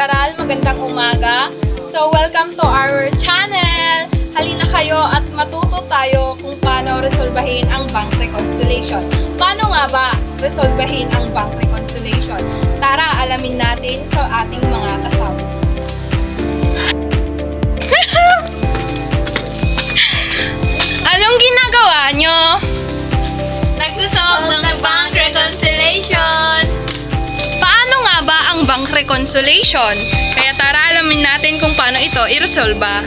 mag-aaral, magandang umaga. So, welcome to our channel. Halina kayo at matuto tayo kung paano resolbahin ang bank reconciliation. Paano nga ba resolbahin ang bank reconciliation? Tara, alamin natin sa ating mga kasama. Anong ginagawa nyo? Nagsusolve ng bank reconciliation. Paano nga ba ang bank reconciliation? Kaya tara, alamin natin kung paano ito i-resolba.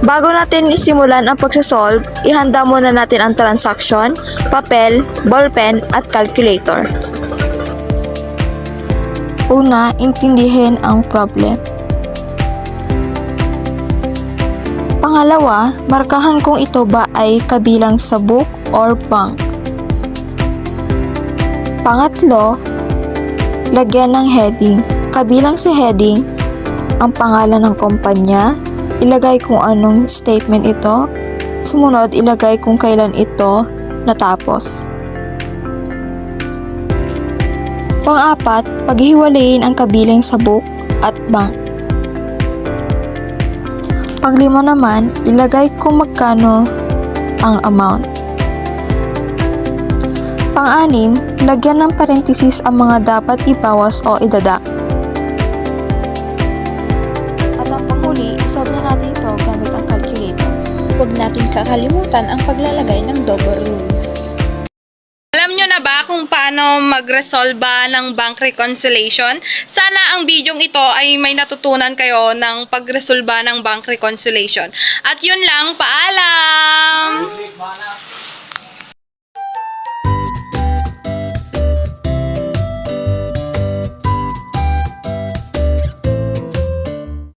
Bago natin isimulan ang pagsasolve, ihanda muna natin ang transaction, papel, ballpen, at calculator. Una, intindihin ang problem. Pangalawa, markahan kung ito ba ay kabilang sa book or bank. Pangatlo, lagyan ng heading. Kabilang sa heading, ang pangalan ng kumpanya, ilagay kung anong statement ito, sumunod ilagay kung kailan ito natapos. Pang-apat, paghiwalayin ang kabilang sa book at bank. Pang-lima naman, ilagay kung magkano ang amount. Pang-anim, lagyan ng parenthesis ang mga dapat ibawas o idadak. At ang panghuli, isolve na natin ito gamit ang calculator. Huwag natin kakalimutan ang paglalagay ng double rule. Alam nyo na ba kung paano magresolba ng bank reconciliation? Sana ang bidyong ito ay may natutunan kayo ng pagresolba ng bank reconciliation. At yun lang, paalam!